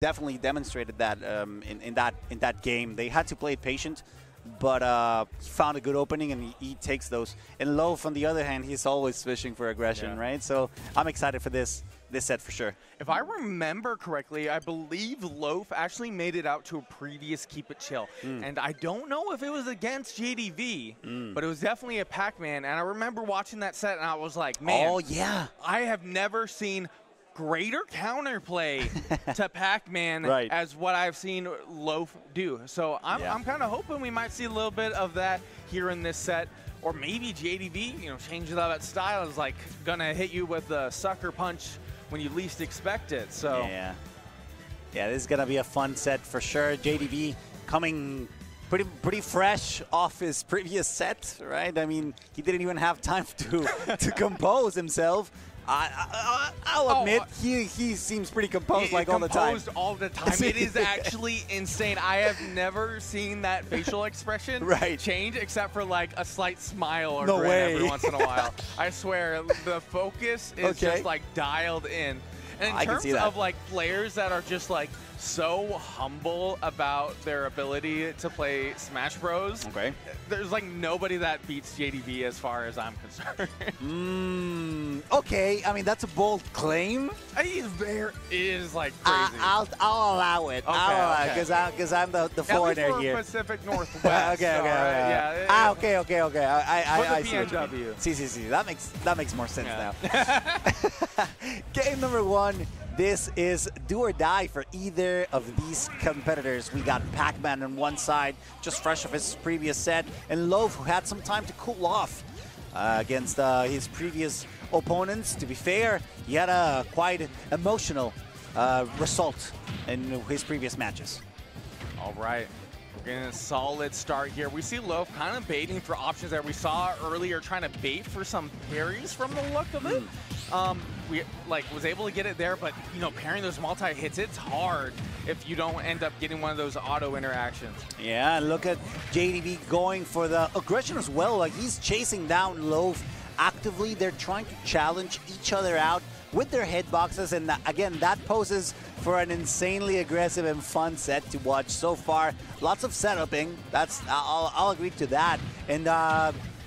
definitely demonstrated that in that game. They had to play it patient, but he found a good opening and he takes those. And Loaf, on the other hand, he's always fishing for aggression, right? So I'm excited for this set for sure. If I remember correctly, I believe Loaf actually made it out to a previous Keep It Chill. And I don't know if it was against JDV, but it was definitely a Pac-Man. And I remember watching that set and I was like, man, oh yeah, I have never seen greater counterplay to Pac-Man as what I've seen Loaf do. So I'm kind of hoping we might see a little bit of that here in this set. Or maybe JDV, you know, changes up that style, is like gonna hit you with the sucker punch when you least expect it. So yeah, this is gonna be a fun set for sure. JDV coming pretty fresh off his previous set, right? I mean, he didn't even have time to compose himself. I'll admit, he seems pretty composed like all the time. Composed all the time. It is actually insane. I have never seen that facial expression change except for like a slight smile or grin every once in a while. I swear, the focus is just like dialed in. And in terms of like players that are just like so humble about their ability to play Smash Bros. There's like nobody that beats JDV as far as I'm concerned. Okay, I mean that's a bold claim. There is like crazy. I'll allow it. Because I'm the foreigner here. Pacific Northwest. Okay. I see. PNW. See. That makes more sense now. Game number 1. This is do or die for either of these competitors. We got Pac-Man on one side, just fresh off his previous set, and Loaf, who had some time to cool off against his previous opponents. To be fair, he had a quite emotional result in his previous matches. All right. We're getting a solid start here. We see Loaf kind of baiting for options that we saw earlier, trying to bait for some parries from the look of it. We was able to get it there, but you know, pairing those multi-hits, it's hard if you don't end up getting one of those auto interactions. Yeah, and look at JDV going for the aggression as well. Like, he's chasing down Loaf actively. They're trying to challenge each other out with their hitboxes, and again, that poses for an insanely aggressive and fun set to watch so far. Lots of setuping. I'll agree to that. And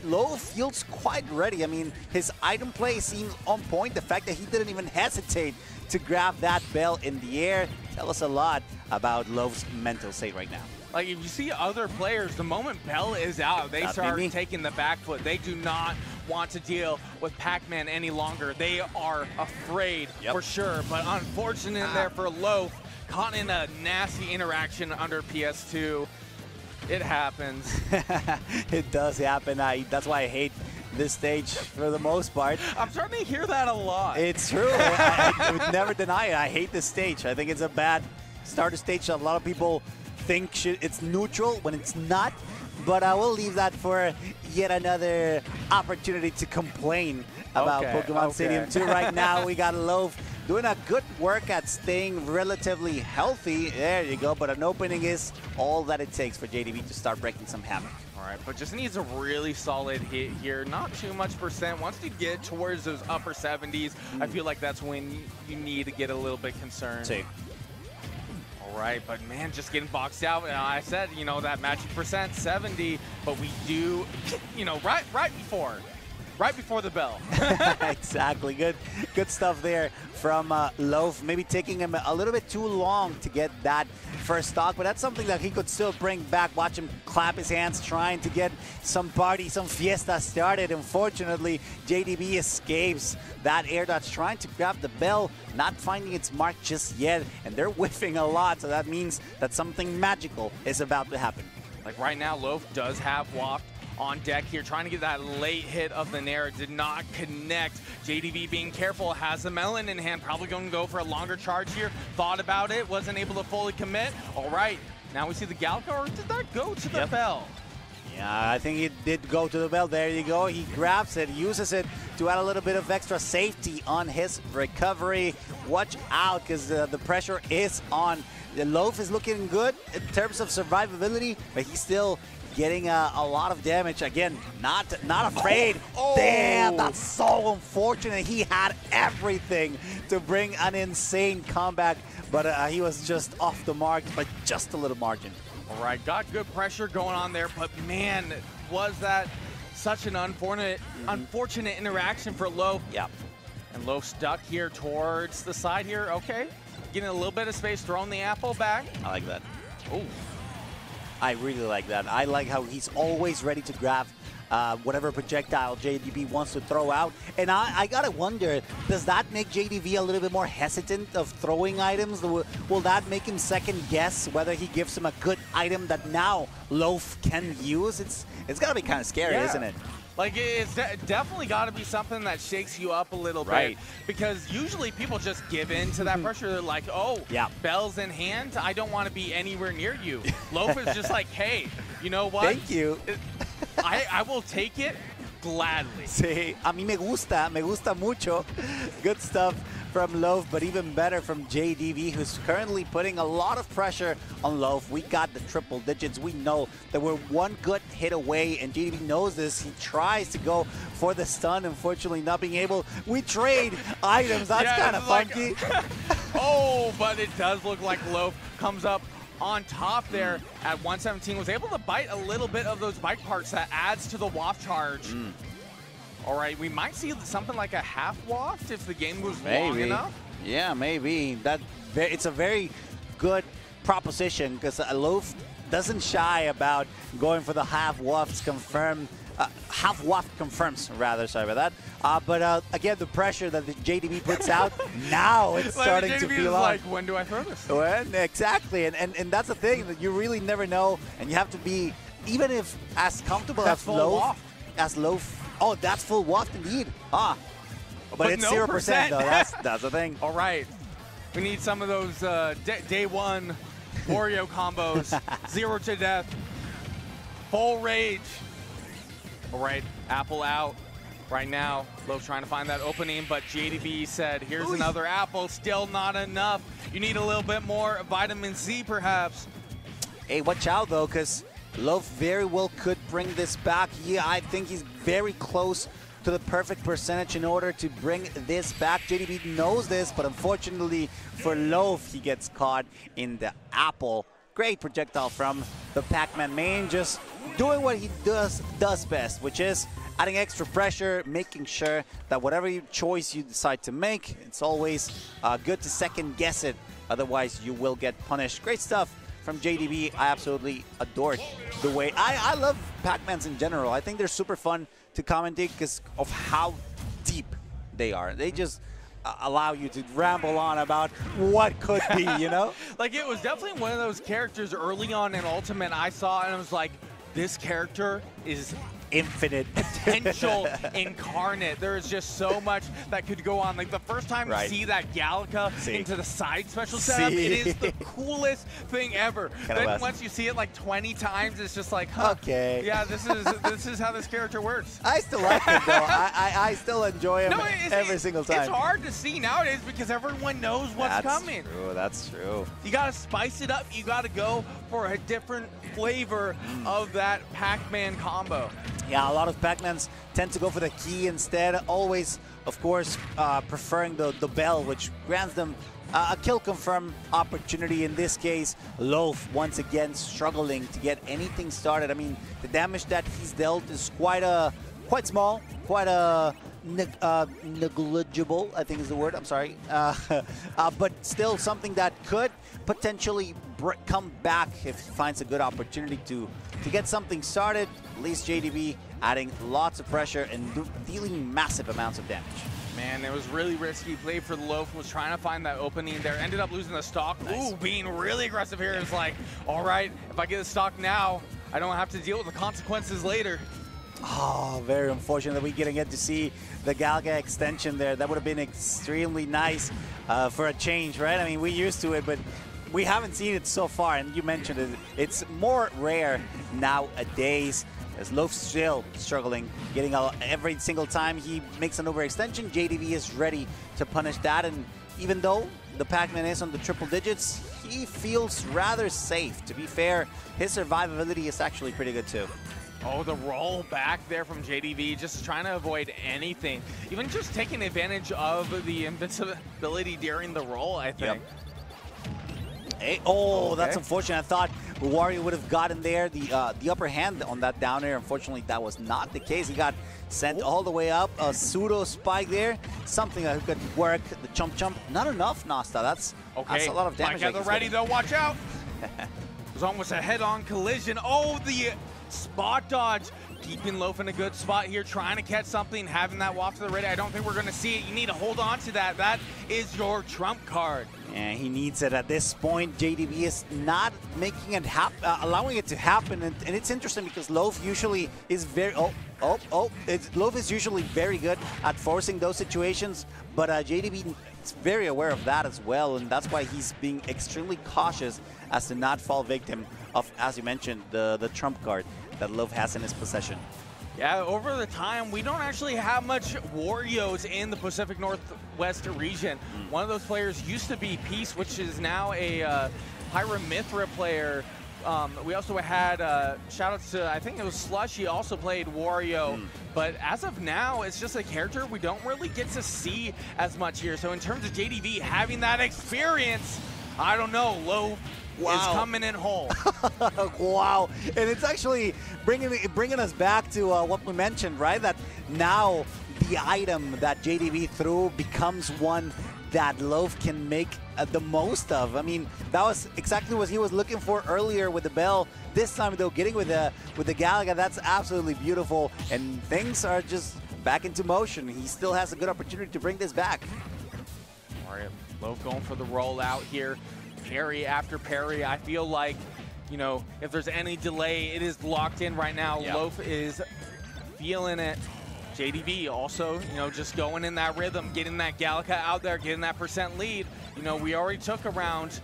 Loaf feels quite ready. I mean, his item play seems on point. The fact that he didn't even hesitate to grab that bell in the air tell us a lot about Loaf's mental state right now. Like, if you see other players, the moment Bell is out, they start taking the back foot. They do not want to deal with Pac-Man any longer. They are afraid for sure. But unfortunate there for Loaf, caught in a nasty interaction under PS2. It happens. It does happen. That's why I hate this stage for the most part. I'm starting to hear that a lot. It's true. I would never deny it. I hate this stage. I think it's a bad starter stage. A lot of people think it's neutral when it's not. But I will leave that for yet another opportunity to complain about Pokemon Stadium 2. Right now, we got Loaf doing a good work at staying relatively healthy. There you go. But an opening is all that it takes for JDV to start breaking some havoc. All right, but just needs a really solid hit here. Not too much percent. Once you get towards those upper 70s, I feel like that's when you need to get a little bit concerned. All right, but man, just getting boxed out. I said, you know, that magic percent 70, but we do, you know, right before the bell. Exactly. Good stuff there from Loaf. Maybe taking him a little bit too long to get that first stock, but that's something that he could still bring back. Watch him clap his hands trying to get some party, some fiesta started. Unfortunately, JDV escapes that air dodge, trying to grab the bell, not finding its mark just yet, and they're whiffing a lot, so that means that something magical is about to happen. Like right now, Loaf does have Waft on deck here, trying to get that late hit of the Nair. Did not connect. JDV being careful, has the melon in hand, probably going to go for a longer charge here. Thought about it, wasn't able to fully commit. All right, now we see the Galco, or did that go to the bell? Yeah, I think it did go to the bell. There you go. He grabs it, uses it to add a little bit of extra safety on his recovery. Watch out, because the pressure is on. The Loaf is looking good in terms of survivability, but he still getting a lot of damage. Again, not afraid. Oh. Damn, that's so unfortunate. He had everything to bring an insane comeback, but he was just off the mark by just a little margin. All right, got good pressure going on there, but man, was that such an unfortunate interaction for Loaf. Yeah. And Loaf stuck here towards the side here. Okay, getting a little bit of space, throwing the apple back. I like that. Oh. I really like that. I like how he's always ready to grab whatever projectile JDV wants to throw out. And I gotta wonder, does that make JDV a little bit more hesitant of throwing items? Will that make him second guess whether he gives him a good item that now Loaf can use? It's gotta be kind of scary, isn't it? Like, it's definitely got to be something that shakes you up a little bit. Because usually people just give in to that pressure. They're like, oh, bells in hand, I don't want to be anywhere near you. Loaf is just like, hey, you know what? Thank you. I will take it gladly. Sí, a mí me gusta mucho. Good stuff from Loaf, but even better from JDV, who's currently putting a lot of pressure on Loaf. We got the triple digits. We know that we're one good hit away, and JDV knows this. He tries to go for the stun, unfortunately not being able. We trade items. That's kind of funky. Like, oh, but it does look like Loaf comes up on top there at 117, was able to bite a little bit of those bike parts that adds to the waft charge. All right, we might see something like a half waft if the game goes long enough. Yeah, maybe. It's a very good proposition because Loaf doesn't shy about going for the half wafts confirmed. Half waft confirms, rather. Sorry about that. But again, the pressure that the JDV puts out, now it's starting to feel on. Like, when do I throw this? When? Exactly. And that's the thing that you really never know. And you have to be, even if as comfortable as Loaf. Oh, that's full waft indeed. But it's no 0% though. That's the thing. All right. We need some of those day one Wario combos. 0 to death. Full rage. All right, apple out right now. Loaf trying to find that opening, but JDV said, here's another apple. Still not enough. You need a little bit more vitamin C, perhaps. Hey, watch out, though, because Loaf very well could bring this back. Yeah, I think he's very close to the perfect percentage in order to bring this back. JDV knows this, but unfortunately for Loaf, he gets caught in the apple. Great projectile from the Pac-Man main, just doing what he does best, which is adding extra pressure, making sure that whatever choice you decide to make, it's always good to second guess it. Otherwise, you will get punished. Great stuff from JDV. I absolutely adored the way. I love Pac-Mans in general. I think they're super fun to commentate because of how deep they are. They just allow you to ramble on about what could be, you know? Like, it was definitely one of those characters early on in Ultimate I saw, and I was like, this character is infinite potential incarnate. There is just so much that could go on. Like, the first time you see that Gallica into the side special setup, it is the coolest thing ever. Then once you see it like 20 times, it's just like, huh, okay, yeah, this is how this character works. I still like him though. I still enjoy him every single time. It's hard to see nowadays because everyone knows what's coming. That's true. You gotta spice it up. You gotta go for a different flavor of that Pac-Man combo. Yeah, a lot of Pac-Mans tend to go for the key instead. Always, of course, preferring the bell, which grants them a kill confirm opportunity. In this case, Loaf once again struggling to get anything started. I mean, the damage that he's dealt is quite small, quite negligible, I think is the word. I'm sorry, but still something that could potentially come back if he finds a good opportunity to get something started. At least JDV adding lots of pressure and dealing massive amounts of damage. Man, it was really risky play for the Loaf. Was trying to find that opening there. Ended up losing the stock. Nice. Ooh, being really aggressive here. It's like, all right, if I get the stock now, I don't have to deal with the consequences later. Oh, very unfortunate that we didn't get to see the Galga extension there. That would have been extremely nice for a change, right? I mean, we're used to it, but we haven't seen it so far. And you mentioned it. It's more rare nowadays. As Loaf still struggling, getting every single time he makes an overextension, JDV is ready to punish that, and even though the Pac-Man is on the triple digits, he feels rather safe. To be fair, his survivability is actually pretty good too. Oh, the roll back there from JDV, just trying to avoid anything. Even just taking advantage of the invincibility during the roll, I think. Yep. Hey, oh, that's unfortunate. I thought Wario would have gotten there, the upper hand on that down air. Unfortunately, that was not the case. He got sent all the way up. A pseudo spike there. Something that could work. The chump. Not enough, Nasta. That's a lot of damage. Mike, ready though. Watch out. It was almost a head-on collision. Oh, the spot dodge. Keeping Loaf in a good spot here, trying to catch something, having that waft to the ready. I don't think we're going to see it. You need to hold on to that. That is your trump card. And he needs it at this point. JDV is not making it happen, allowing it to happen. And it's interesting because Loaf usually is very Loaf is usually very good at forcing those situations, but JDV is very aware of that as well, and that's why he's being extremely cautious as to not fall victim of, as you mentioned, the trump card that Loaf has in his possession. Yeah, over the time, we don't actually have much Warios in the Pacific Northwest region. One of those players used to be Peace, which is now a Pyramithra player. We also had shout-outs to, I think it was Slush, he also played Wario. But as of now, it's just a character we don't really get to see as much here. So in terms of JDV having that experience, I don't know, Loaf is coming in whole. Wow. And it's actually bringing us back to what we mentioned, right? That now the item that JDV threw becomes one that Loaf can make the most of. I mean, that was exactly what he was looking for earlier with the bell. This time, though, getting with the Galaga, that's absolutely beautiful. And things are just back into motion. He still has a good opportunity to bring this back. All right, Loaf going for the rollout here. Parry after parry. I feel like, you know, if there's any delay, it is locked in right now. Yep. Loaf is feeling it. JDV also, you know, just going in that rhythm, getting that Galaga out there, getting that % lead. You know, we already took a round.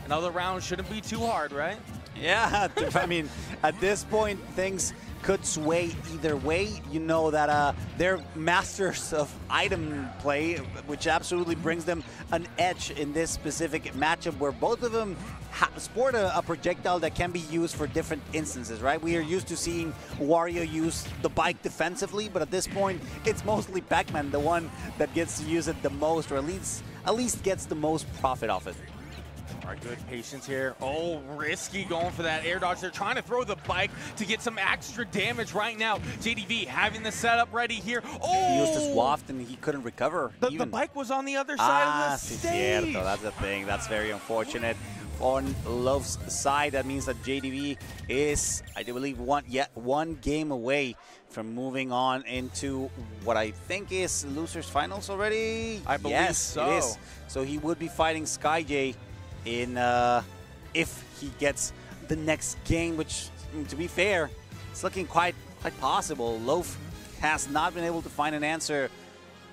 Another round shouldn't be too hard, right? Yeah, I mean, at this point, things could sway either way. You know that they're masters of item play, which absolutely brings them an edge in this specific matchup where both of them sport a projectile that can be used for different instances, right? We are used to seeing Wario use the bike defensively, but at this point, it's mostly Pac-Man, the one that gets to use it the most, or at least gets the most profit off it. All right, good patience here. Oh, risky going for that air dodge. They're trying to throw the bike to get some extra damage right now. JDV having the setup ready here. Oh! He used his waft and he couldn't recover. The bike was on the other side of the stage. Cierto. That's the thing. That's very unfortunate. On Loaf's side, that means that JDV is, I do believe, one game away from moving on into what I think is losers finals already. I believe so. It is. So he would be fighting SkyJ in if he gets the next game, which, to be fair, it's looking quite possible. Loaf has not been able to find an answer,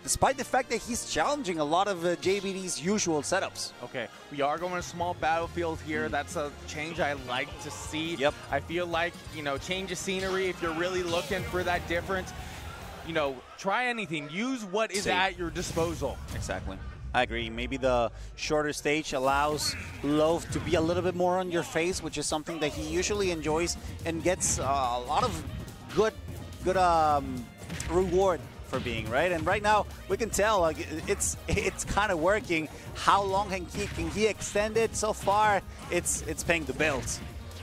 despite the fact that he's challenging a lot of JBD's usual setups. Okay, we are going to a small battlefield here. That's a change I like to see. Yep. I feel like, you know, change of scenery if you're really looking for that difference. You know, try anything. Use what is at your disposal. Exactly. I agree. Maybe the shorter stage allows Loaf to be a little bit more on your face, which is something that he usually enjoys and gets a lot of good reward for being, right? And right now we can tell like it's kind of working. How long can he extend it? So far, it's paying the bills.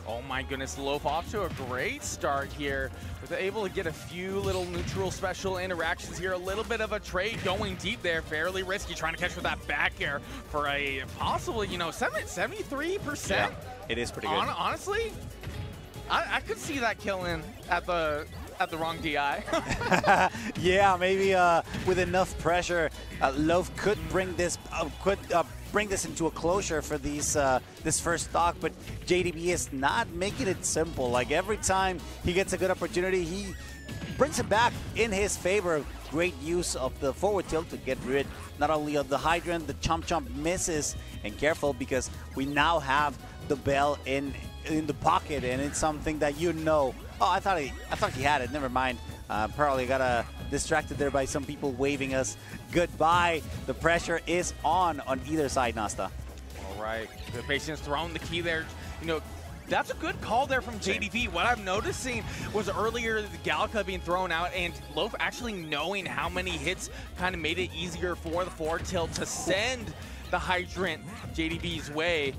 Oh my goodness, Loaf off to a great start here. Was able to get a few little neutral special interactions here. A little bit of a trade going deep there. Fairly risky, trying to catch with that back air for a possible, you know, 73%. Yeah, it is pretty good. Honestly, I could see that killing at the wrong DI. Yeah, maybe with enough pressure, Loaf could bring this into a closure for this first stock, but JDV is not making it simple. Like every time he gets a good opportunity, he brings it back in his favor. Great use of the forward tilt to get rid not only of the hydrant, the chomp misses, and careful because we now have the bell in the pocket, and it's something that you know. Oh, I thought he had it. Never mind. Probably gotta distracted there by some people waving us goodbye. The pressure is on either side, Nasta. All right, the patience throwing the key there. You know, that's a good call there from JDV. What I'm noticing was earlier the Gallica being thrown out and Loaf actually knowing how many hits kind of made it easier for the forward tilt to send the Hydrant JDV's way.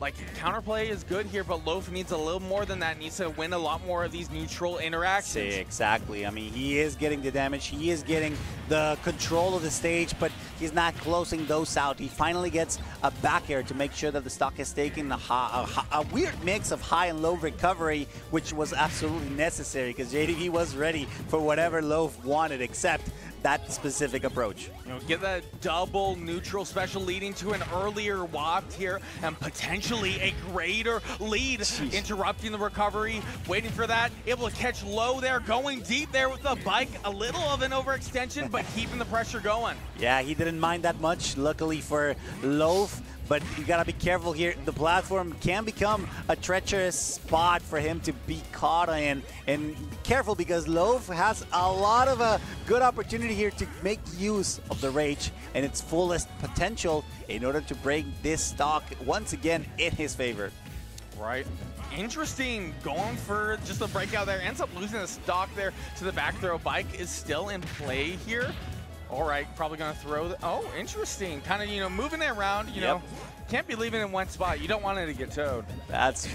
Like, counterplay is good here, but Loaf needs a little more than that. Needs to win a lot more of these neutral interactions. Exactly. I mean, he is getting the damage. He is getting the control of the stage, but he's not closing those out. He finally gets a back air to make sure that the stock is taking a weird mix of high and low recovery, which was absolutely necessary because JDV was ready for whatever Loaf wanted, except that specific approach. You know, get that double neutral special leading to an earlier waft here and potentially a greater lead. Jeez. Interrupting the recovery, waiting for that, able to catch low there, going deep there with the bike. A little of an overextension, but keeping the pressure going. Yeah, he didn't mind that much, luckily for Loaf. But you gotta be careful here. The platform can become a treacherous spot for him to be caught in. And be careful because Loaf has a lot of a good opportunity here to make use of the rage and its fullest potential in order to bring this stock once again in his favor. Right. Interesting, going for just a breakout there. Ends up losing the stock there to the back throw. Bike is still in play here. All right, probably going to throw the, oh, interesting. Kind of, you know, moving it around, you know. Can't be leaving it in one spot. You don't want it to get towed. That's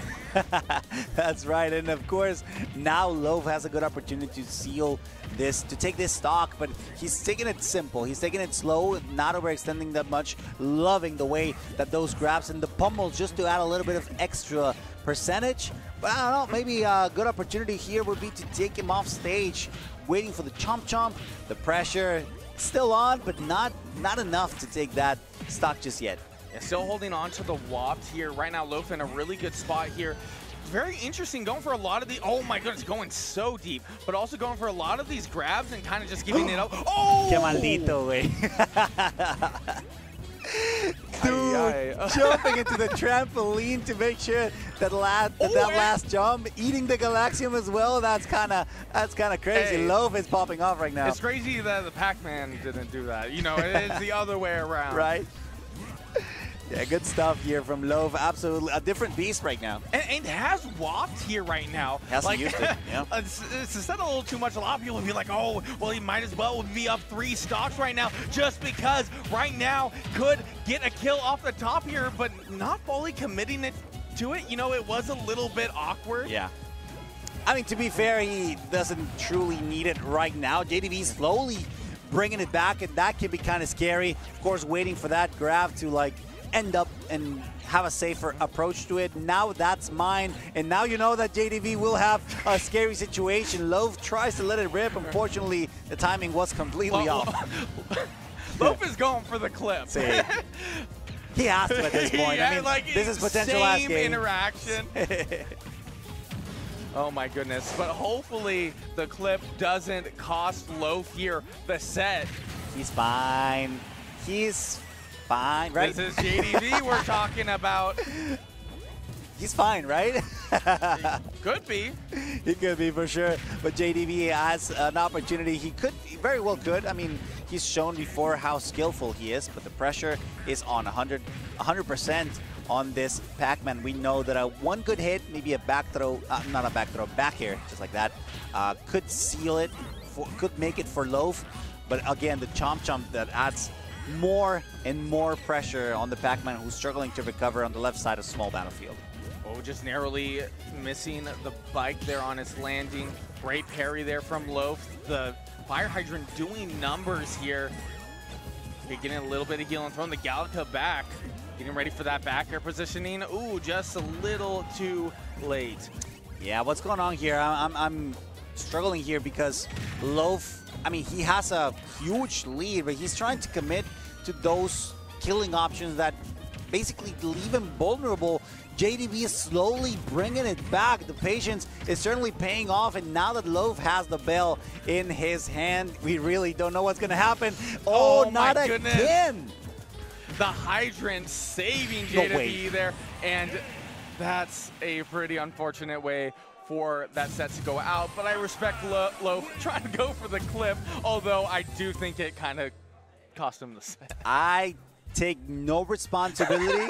that's right. And of course, now Loaf has a good opportunity to seal this, to take this stock, but he's taking it simple. He's taking it slow, not overextending that much, loving the way that those grabs and the pummels just to add a little bit of extra percentage. But I don't know, maybe a good opportunity here would be to take him off stage, waiting for the chomp chomp, the pressure still on, but not enough to take that stock just yet. Yeah, still holding on to the waft here. Right now, Loaf in a really good spot here. Very interesting, going for a lot of the, oh my goodness, going so deep, but also going for a lot of these grabs and kind of just giving it up. Oh! Que maldito, güey. Dude, jumping into the trampoline to make sure that last jump, eating the Galaxium as well. That's kind of crazy. Hey, Loaf is popping off right now. It's crazy that the Pac-Man didn't do that. You know, it is the other way around. Right. Yeah, good stuff here from Loaf. Absolutely a different beast right now. And has waft here right now. Hasn't used it, yeah. It's said a little too much. A lot of people would be like, oh, well, he might as well be up 3 stocks right now just because right now could get a kill off the top here, but not fully committing it to it. You know, it was a little bit awkward. Yeah. I mean, to be fair, he doesn't truly need it right now. JDV slowly bringing it back, and that can be kind of scary. Of course, waiting for that grab to, like, end up and have a safer approach to it. Now that's mine, and now you know that JDV will have a scary situation. Loaf tries to let it rip. Unfortunately, the timing was completely off. Loaf is going for the clip. See, he has to at this point. Yeah, I mean, like, this is potential last game. Same interaction. Oh my goodness, but hopefully the clip doesn't cost Loaf here the set. He's fine. He's fine, right? This is JDV we're talking about. He's fine, right? Could be. He could be for sure. But JDV has an opportunity. He very well could. I mean, he's shown before how skillful he is, but the pressure is on 100% on this Pac-Man. We know that one good hit, maybe a back throw, not a back throw, back air, just like that, could seal it, could make it for Loaf. But again, the chomp chomp that adds more and more pressure on the Pac-Man, who's struggling to recover on the left side of small battlefield. Oh, just narrowly missing the bike there on its landing. Great parry there from Loaf. The Fire Hydrant doing numbers here. Getting a little bit of heal and throwing the Gallica back. Getting ready for that back air positioning. Ooh, just a little too late. Yeah, what's going on here? I'm struggling here because Loaf, I mean, he has a huge lead, but he's trying to commit to those killing options that basically leave him vulnerable. JDV is slowly bringing it back. The patience is certainly paying off, and now that Loaf has the bell in his hand, we really don't know what's going to happen. Oh, not again! The Hydrant saving JDV there, and that's a pretty unfortunate way for that set to go out, but I respect Loaf trying to go for the clip, although I do think it kind of cost him the set. I take no responsibility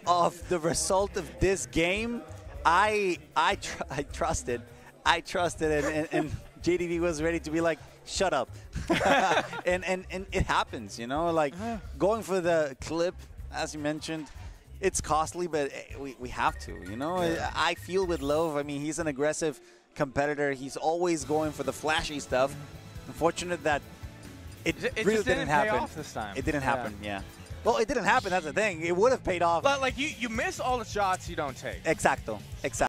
of the result of this game. I trusted. I trusted, and JDV was ready to be like, shut up. and it happens, you know, like going for the clip, as you mentioned, it's costly, but we have to, you know. Yeah. I feel with Loaf, I mean, he's an aggressive competitor. He's always going for the flashy stuff. Unfortunate that it really didn't happen. Pay off this time. It didn't happen, yeah. Well, it didn't happen, that's the thing. It would have paid off. But, like, you miss all the shots you don't take. Exacto.